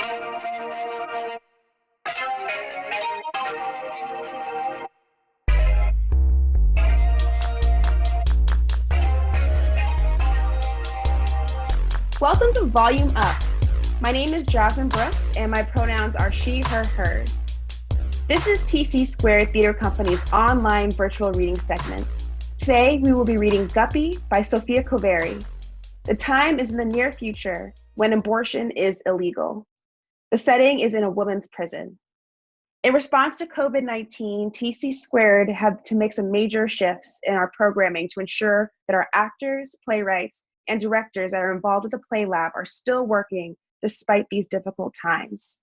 Welcome to Volume Up. My name is Jasmine Brooks, and my pronouns are she, her, hers. This is TC Squared Theater Company's online virtual reading segment. Today, we will be reading Guppy by Sophia Koevary. The time is in the near future when abortion is illegal. The setting is in a woman's prison. In response to COVID-19, TC Squared had to make some major shifts in our programming to ensure that our actors, playwrights, and directors that are involved with the Play Lab are still working despite these difficult times.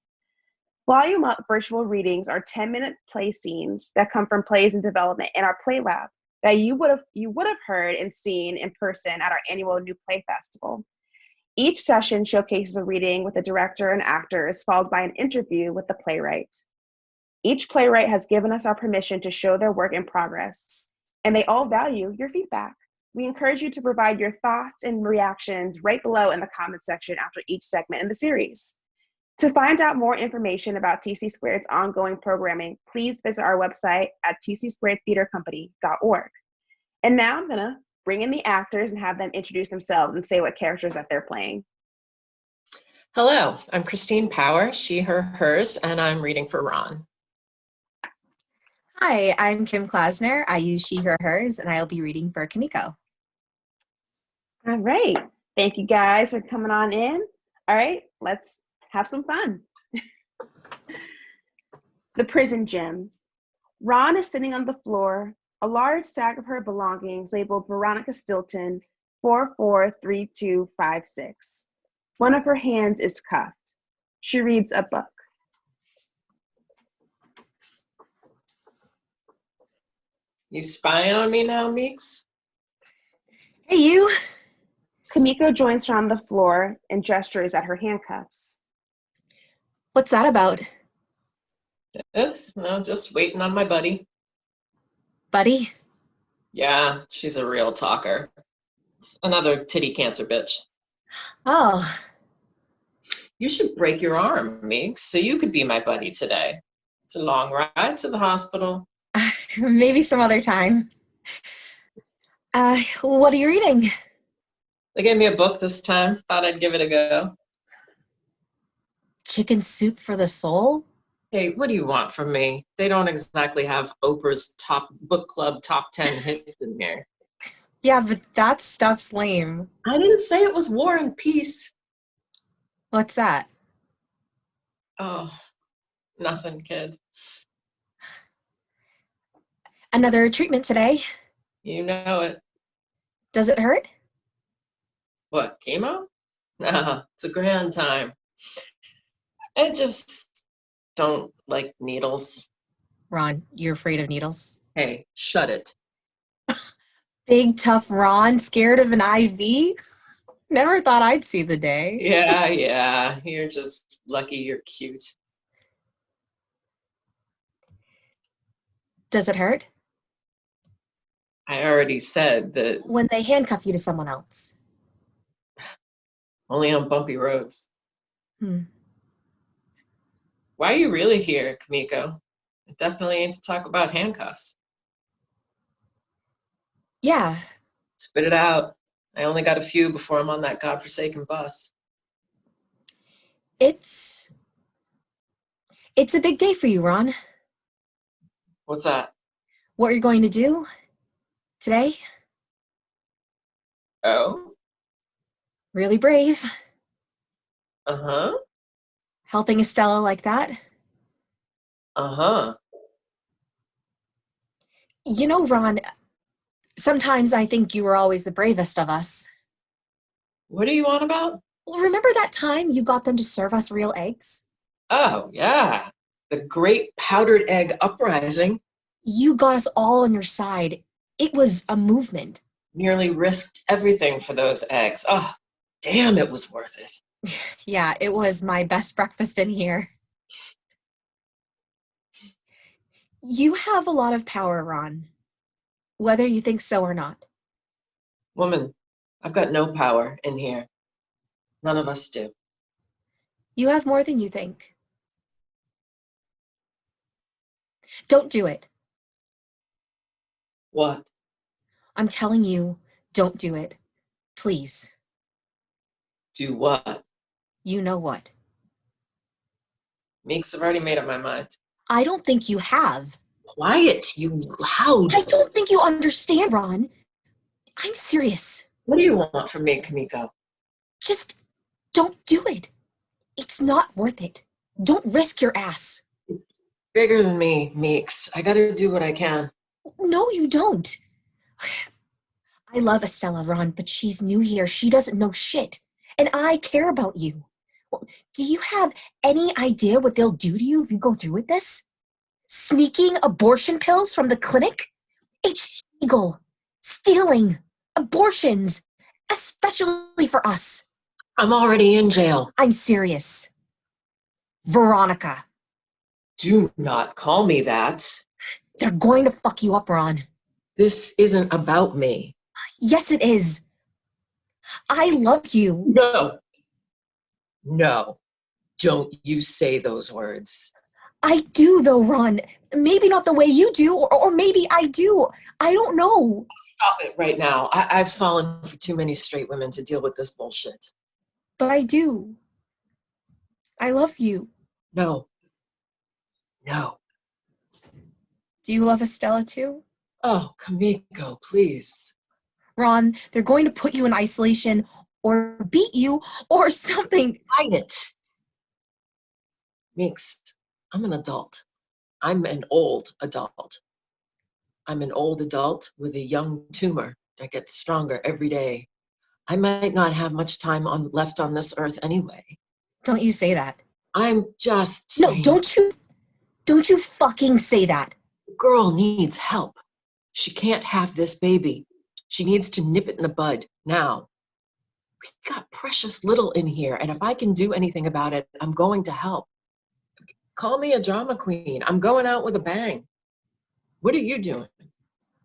Volume Up virtual readings are 10-minute play scenes that come from plays in development in our Play Lab that you would have heard and seen in person at our annual New Play Festival. Each session showcases a reading with the director and actors, followed by an interview with the playwright. Each playwright has given us our permission to show their work in progress, and they all value your feedback. We encourage you to provide your thoughts and reactions right below in the comment section after each segment in the series. To find out more information about TC Squared's ongoing programming, please visit our website at tcsquaredtheatercompany.org. And now I'm gonna bring in the actors and have them introduce themselves and say what characters that they're playing. Hello, I'm Christine Power, she, her, hers, and I'm reading for Ron. Hi, I'm Kim Klasner. I use she, her, hers, and I'll be reading for Kameko. All right, thank you guys for coming on in. All right, let's have some fun. The prison gym. Ron is sitting on the floor, a large sack of her belongings labeled Veronica Stilton 443256. One of her hands is cuffed. She reads a book. You spying on me now, Meeks? Hey, you. Kameko joins her on the floor and gestures at her handcuffs. What's that about? This? No, just waiting on my buddy. Buddy? Yeah, she's a real talker. Another titty cancer bitch. Oh. You should break your arm, Meeks, so you could be my buddy today. It's a long ride to the hospital. Maybe some other time. What are you reading? They gave me a book this time. Thought I'd give it a go. Chicken Soup for the Soul? Hey, what do you want from me? They don't exactly have Oprah's top book club top 10 hits in here. Yeah, but that stuff's lame. I didn't say it was War and Peace. What's that? Oh, nothing, kid. Another treatment today. You know it. Does it hurt? What, chemo? Nah, it's a grand time. I just don't like needles. Ron, you're afraid of needles? Hey, shut it. Big tough Ron, scared of an IV? Never thought I'd see the day. Yeah, you're just lucky you're cute. Does it hurt? I already said that. When they handcuff you to someone else. Only on bumpy roads. Hmm. Why are you really here, Kameko? I definitely ain't to talk about handcuffs. Yeah. Spit it out. I only got a few before I'm on that godforsaken bus. It's a big day for you, Ron. What's that? What you're going to do today? Oh? Really brave. Uh-huh. Helping Estella like that. Uh-huh. You know, Ron, sometimes I think you were always the bravest of us. What are you on about? Well, remember that time you got them to serve us real eggs? Oh, yeah. The Great Powdered Egg Uprising. You got us all on your side. It was a movement. Nearly risked everything for those eggs. Oh, damn, it was worth it. Yeah, it was my best breakfast in here. You have a lot of power, Ron. Whether you think so or not. Woman, I've got no power in here. None of us do. You have more than you think. Don't do it. What? I'm telling you, don't do it. Please. Do what? You know what? Meeks, I've already made up my mind. I don't think you have. Quiet, you loud. I don't think you understand, Ron. I'm serious. What do you want from me, Kameko? Just don't do it. It's not worth it. Don't risk your ass. Bigger than me, Meeks. I gotta do what I can. No, you don't. I love Estella, Ron, but she's new here. She doesn't know shit. And I care about you. Well, do you have any idea what they'll do to you if you go through with this? Sneaking abortion pills from the clinic? It's illegal. Stealing. Abortions. Especially for us. I'm already in jail. I'm serious. Veronica. Do not call me that. They're going to fuck you up, Ron. This isn't about me. Yes, it is. I love you. No. No. Don't you say those words. I do, though, Ron. Maybe not the way you do, or maybe I do. I don't know. Stop it right now. I've fallen for too many straight women to deal with this bullshit. But I do. I love you. No. No. Do you love Estella, too? Oh, Kameko, please. Ron, they're going to put you in isolation, or beat you, or something. Hide it. Meeks, I'm an adult. I'm an old adult. I'm an old adult with a young tumor that gets stronger every day. I might not have much time left on this earth anyway. Don't you say that. I'm just No, saying, don't you fucking say that. the girl needs help. She can't have this baby. She needs to nip it in the bud now. We've got precious little in here, and if I can do anything about it, I'm going to help. Call me a drama queen. I'm going out with a bang. What are you doing?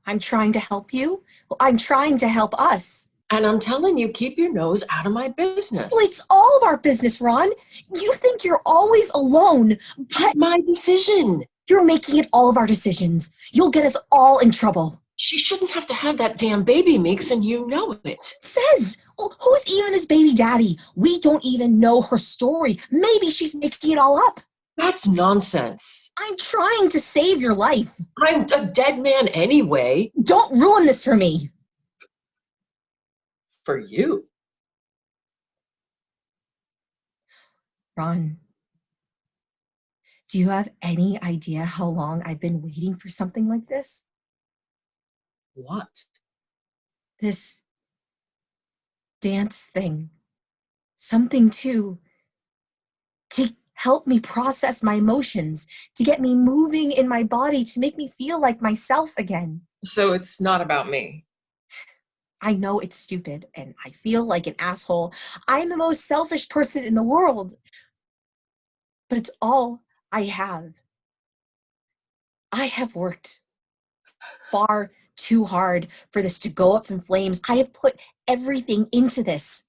I'm trying to help you. Well, I'm trying to help us. And I'm telling you, keep your nose out of my business. Well, it's all of our business, Ron. You think you're always alone, but my decision. you're making it all of our decisions. You'll get us all in trouble. She shouldn't have to have that damn baby, Meeks, and you know it. It says, well, who's even his baby daddy? We don't even know her story. Maybe she's making it all up. That's nonsense. I'm trying to save your life. I'm a dead man anyway. Don't ruin this for me. For you. Ron, do you have any idea how long I've been waiting for something like this? What? This dance thing. Something to help me process my emotions, to get me moving in my body, to make me feel like myself again. So it's not about me. I know it's stupid and I feel like an asshole. I'm the most selfish person in the world. But it's all I have. I have worked far too hard for this to go up in flames. I have put everything into this.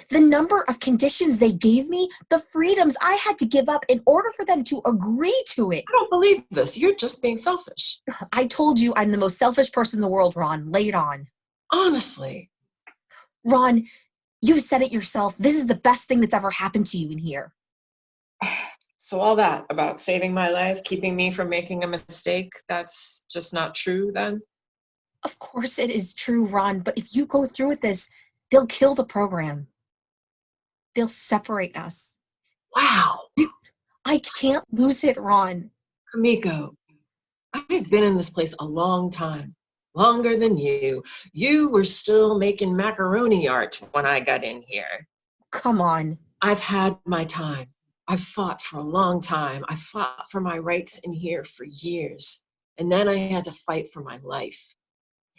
The number of conditions they gave me, the freedoms I had to give up in order for them to agree to it. I don't believe this. You're just being selfish. I told you I'm the most selfish person in the world, Ron. Lay it on. Honestly. Ron, you said it yourself. This is the best thing that's ever happened to you in here. So all that about saving my life, keeping me from making a mistake, that's just not true then? Of course it is true, Ron, but if you go through with this, they'll kill the program. They'll separate us. Wow. I can't lose it, Ron. Kameko, I've been in this place a long time. Longer than you. You were still making macaroni art when I got in here. Come on. I've had my time. I've fought for a long time. I fought for my rights in here for years. And then I had to fight for my life.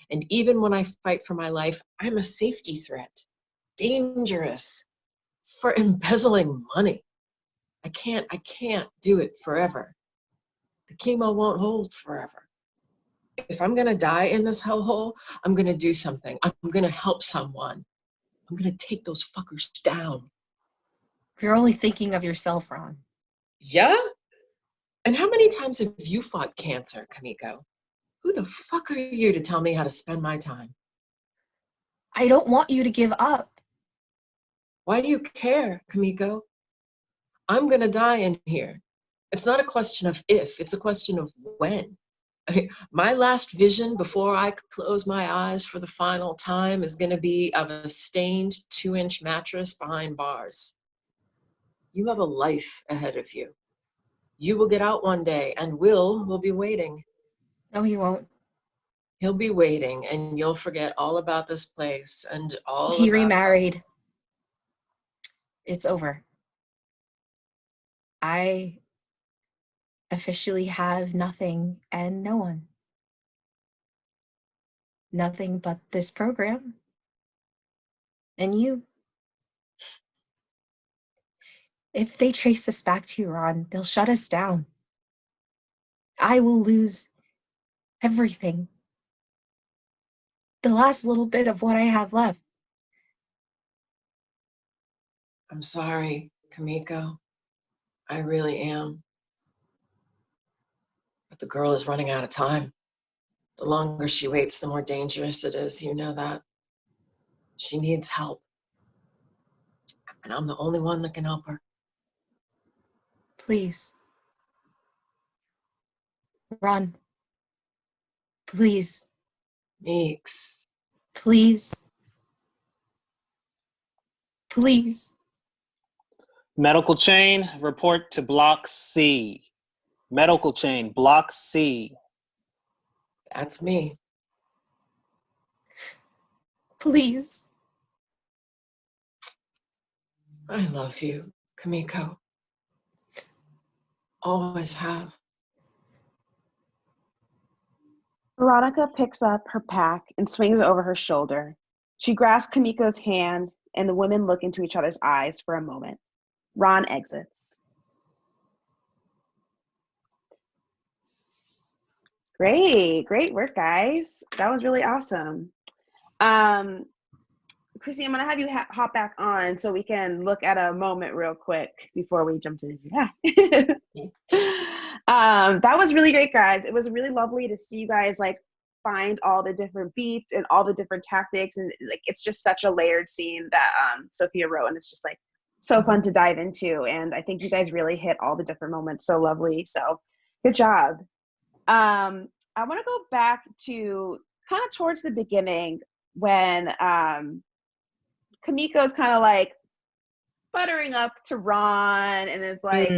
And even when I fight for my life, I'm a safety threat. Dangerous. For embezzling money. I can't do it forever. The chemo won't hold forever. If I'm gonna die in this hellhole, I'm gonna do something. I'm gonna help someone. I'm gonna take those fuckers down. You're only thinking of yourself, Ron. Yeah? And how many times have you fought cancer, Kameko? Who the fuck are you to tell me how to spend my time? I don't want you to give up. Why do you care, Kameko? I'm gonna die in here. It's not a question of if, it's a question of when. My last vision before I close my eyes for the final time is gonna be of a stained 2-inch mattress behind bars. You have a life ahead of you. You will get out one day, and Will be waiting. No, he won't. He'll be waiting, and you'll forget all about this place and all He about... remarried. It's over. I officially have nothing and no one. Nothing but this program. And you. If they trace us back to you, Ron, they'll shut us down. I will lose everything. The last little bit of what I have left. I'm sorry, Kameko. I really am. But the girl is running out of time. The longer she waits, the more dangerous it is. You know that. She needs help. And I'm the only one that can help her. Please. Ron. Please. Meeks. Please. Please. Medical chain, report to Block C. Medical chain, Block C. That's me. Please. I love you, Kameko. Always have. Veronica picks up her pack and swings it over her shoulder. She grasps Kameko's hand, and the women look into each other's eyes for a moment. Ron exits. Great work, guys. That was really awesome. Chrissy, I'm going to have you hop back on so we can look at a moment real quick before we jump to the that was really great, guys. It was really lovely to see you guys like find all the different beats and all the different tactics, and like it's just such a layered scene that Sophia wrote, and it's just like so fun to dive into. And I think you guys really hit all the different moments so lovely. So good job. I want to go back to kind of towards the beginning when Kameko's kind of like buttering up to Ron, and it's like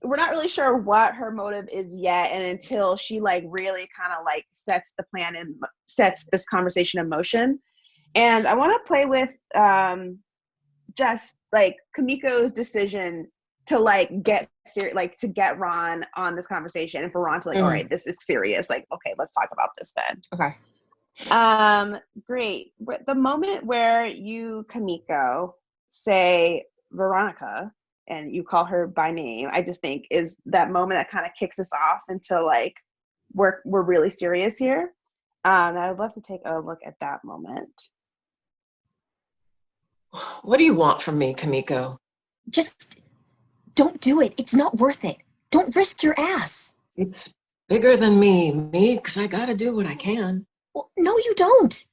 we're not really sure what her motive is yet, and until she like really kind of like sets the plan and sets this conversation in motion. And I want to play with just like Kameko's decision to like get like to get Ron on this conversation, and for Ron to like, all right, this is serious. Like, okay, let's talk about this then. Okay. Great. The moment where you, Kameko, say Veronica and you call her by name, I just think is that moment that kind of kicks us off into like we're really serious here. I would love to take a look at that moment. What do you want from me, Kameko? Just don't do it. It's not worth it. Don't risk your ass. It's bigger than me, Meeks. I gotta do what I can. Well, no, you don't.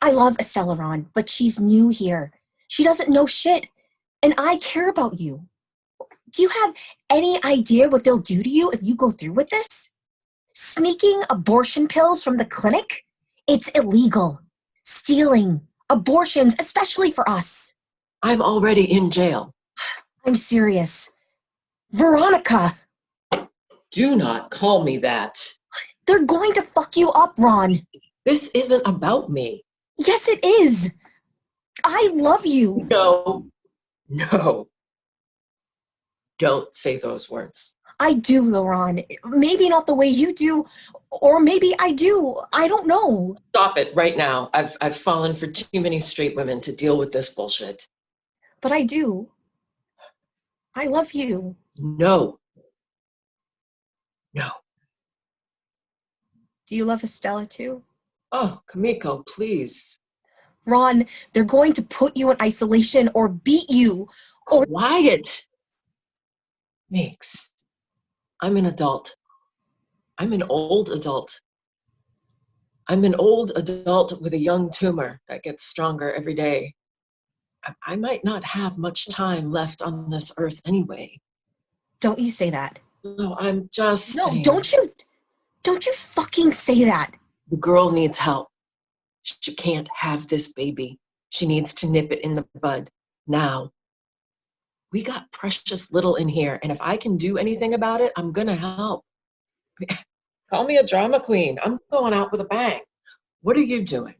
I love Estella, Ron, but she's new here. She doesn't know shit, and I care about you. Do you have any idea what they'll do to you if you go through with this? Sneaking abortion pills from the clinic? It's illegal. Stealing. Abortions, especially for us. I'm already in jail. I'm serious. Veronica! Do not call me that. They're going to fuck you up, Ron. This isn't about me. Yes, it is. I love you. No. Don't say those words. I do, though, Ron. Maybe not the way you do, or maybe I do. I don't know. Stop it right now. I've fallen for too many straight women to deal with this bullshit. But I do. I love you. No. Do you love Estella, too? Oh, Kameko, please. Ron, they're going to put you in isolation or beat you Quiet. Mix. I'm an adult. I'm an old adult. I'm an old adult with a young tumor that gets stronger every day. I might not have much time left on this earth anyway. Don't you say that. No, I'm just No, saying. don't you fucking say that. The girl needs help. She can't have this baby. She needs to nip it in the bud now. We got precious little in here, and if I can do anything about it, I'm gonna help. Call me a drama queen. I'm going out with a bang. What are you doing?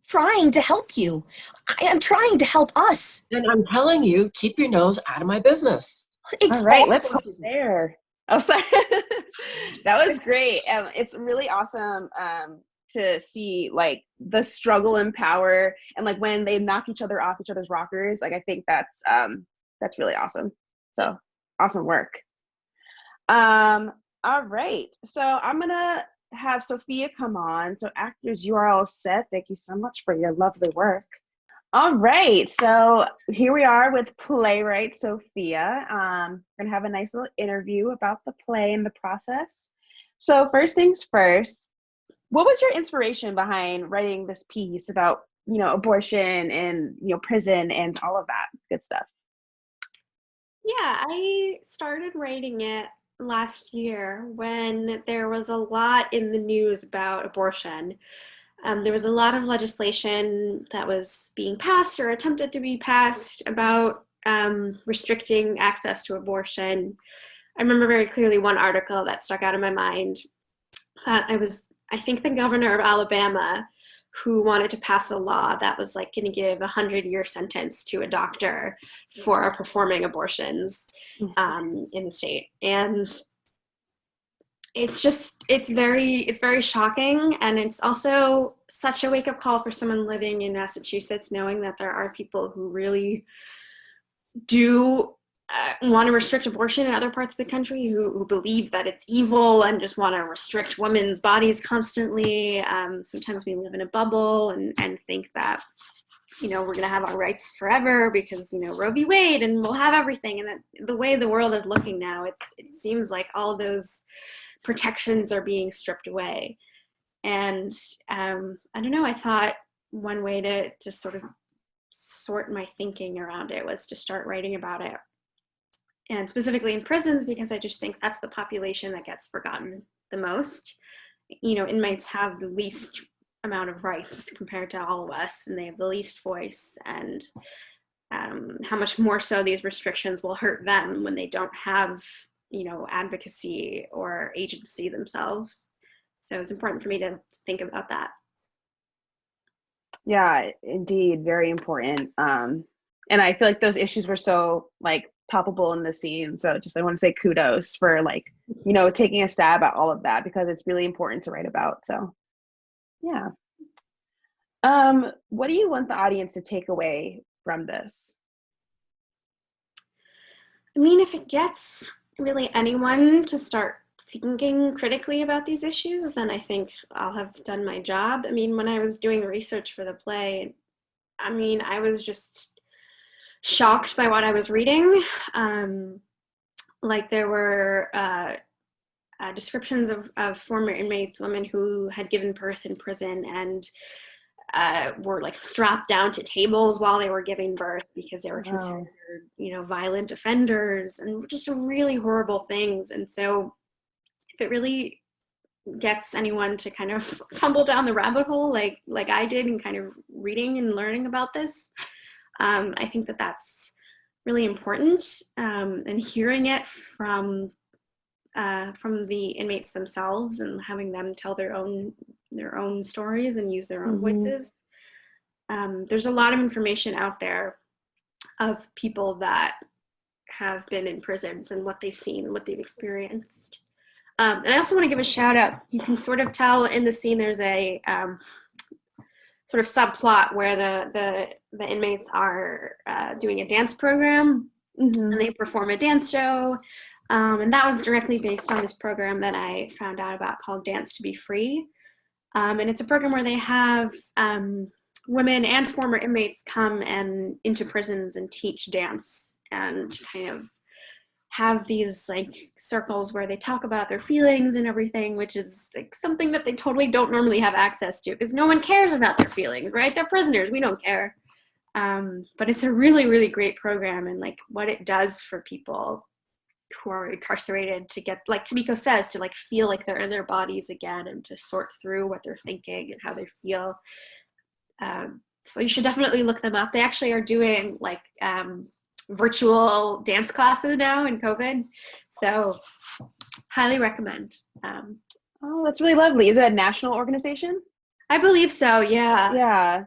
Trying to help you. I am trying to help us. And I'm telling you, keep your nose out of my business. It's All right, all let's your go business. there. Oh, sorry. That was great. It's really awesome to see like the struggle and power, and like when they knock each other off each other's rockers. Like I think that's really awesome. So awesome work. All right, so I'm gonna have Sophia come on. So actors, you are all set. Thank you so much for your lovely work. All right, so here we are with playwright Sophia. We're gonna have a nice little interview about the play and the process. So first things first, what was your inspiration behind writing this piece about, abortion and, prison and all of that good stuff? Yeah, I started writing it last year when there was a lot in the news about abortion. There was a lot of legislation that was being passed or attempted to be passed about restricting access to abortion. I remember very clearly one article that stuck out in my mind. I think the governor of Alabama who wanted to pass a law that was like going to give a 100-year sentence to a doctor for performing abortions in the state. And it's very shocking. And it's also such a wake-up call for someone living in Massachusetts, knowing that there are people who really do want to restrict abortion in other parts of the country, who believe that it's evil and just want to restrict women's bodies constantly. Sometimes we live in a bubble and think that, we're going to have our rights forever because, Roe v. Wade and we'll have everything. And that the way the world is looking now, it seems like all those protections are being stripped away. And I don't know, I thought one way to sort of sort my thinking around it was to start writing about it. And specifically in prisons, because I just think that's the population that gets forgotten the most. Inmates have the least amount of rights compared to all of us, and they have the least voice, and how much more so these restrictions will hurt them when they don't have, advocacy or agency themselves. So it's important for me to think about that. Yeah, indeed, very important. And I feel like those issues were so palpable in the scene. So I want to say kudos for taking a stab at all of that, because it's really important to write about. So yeah. What do you want the audience to take away from this? I mean, if it gets really anyone to start thinking critically about these issues, then I think I'll have done my job. I mean, when I was doing research for the play, I was just shocked by what I was reading. There were descriptions of former inmates, women who had given birth in prison and were strapped down to tables while they were giving birth because they were considered, violent offenders, and just really horrible things. And so if it really gets anyone to kind of tumble down the rabbit hole like I did in kind of reading and learning about this, I think that that's really important, and hearing it from the inmates themselves and having them tell their own stories and use their own voices. There's a lot of information out there of people that have been in prisons and what they've seen, what they've experienced. And I also want to give a shout out. You can sort of tell in the scene there's a sort of subplot where the inmates are doing a dance program, and they perform a dance show. And that was directly based on this program that I found out about called Dance to Be Free. And it's a program where they have women and former inmates come and into prisons and teach dance and kind of have these like circles where they talk about their feelings and everything, which is like something that they totally don't normally have access to because no one cares about their feelings, right? They're prisoners. We don't care. But it's a really, really great program, and like what it does for people who are incarcerated to get, like Kameko says, to like feel like they're in their bodies again and to sort through what they're thinking and how they feel. So you should definitely look them up. They actually are doing like virtual dance classes now in COVID. So highly recommend. Oh, that's really lovely. Is it a national organization? I believe so, yeah. Yeah.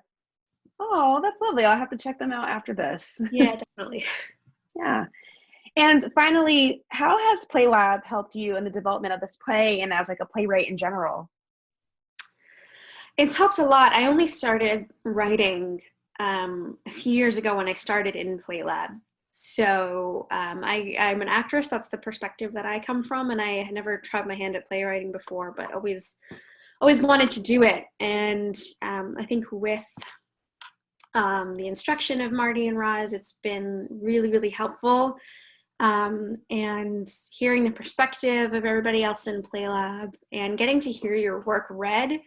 Oh, that's lovely. I'll have to check them out after this. Yeah, definitely. Yeah. And finally, how has Play Lab helped you in the development of this play and as like a playwright in general? It's helped a lot. I only started writing a few years ago when I started in Play Lab. So I'm an actress. That's the perspective that I come from, and I had never tried my hand at playwriting before, but always wanted to do it. And I think with the instruction of Marty and Roz, it's been really, really helpful. And hearing the perspective of everybody else in Play Lab and getting to hear your work read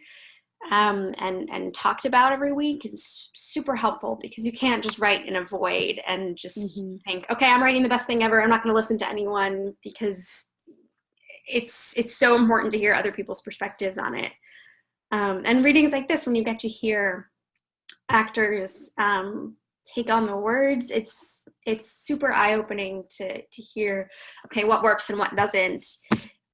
and talked about every week is super helpful, because you can't just write in a void and just think, okay, I'm writing the best thing ever. I'm not going to listen to anyone, because it's so important to hear other people's perspectives on it. And readings like this, when you get to hear actors take on the words, it's super eye-opening to hear, okay, what works and what doesn't.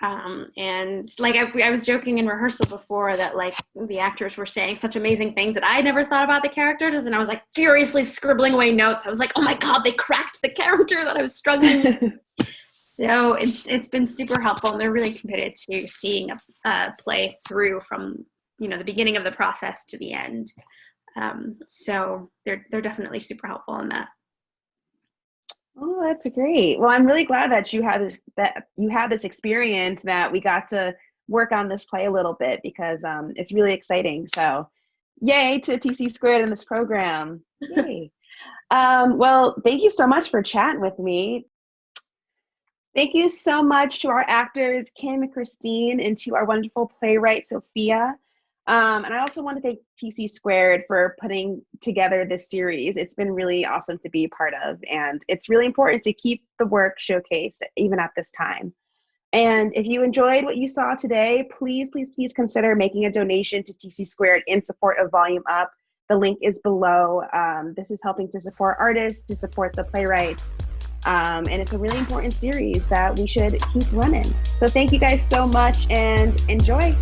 And like I was joking in rehearsal before that like the actors were saying such amazing things that I never thought about the characters, and I was like furiously scribbling away notes. I was like, oh my God, they cracked the character that I was struggling with. So it's been super helpful, and they're really committed to seeing a play through from, you know, the beginning of the process to the end. So they're definitely super helpful in that. Oh, that's great. Well, I'm really glad that you had this experience, that we got to work on this play a little bit, because it's really exciting. So yay to TC Squared in this program. Yay. Well, thank you so much for chatting with me. Thank you so much to our actors, Kim and Christine, and to our wonderful playwright, Sophia. And I also want to thank TC Squared for putting together this series. It's been really awesome to be a part of, and it's really important to keep the work showcased even at this time. And if you enjoyed what you saw today, please, please, please consider making a donation to TC Squared in support of Volume Up. The link is below. This is helping to support artists, to support the playwrights. And it's a really important series that we should keep running. So thank you guys so much, and enjoy.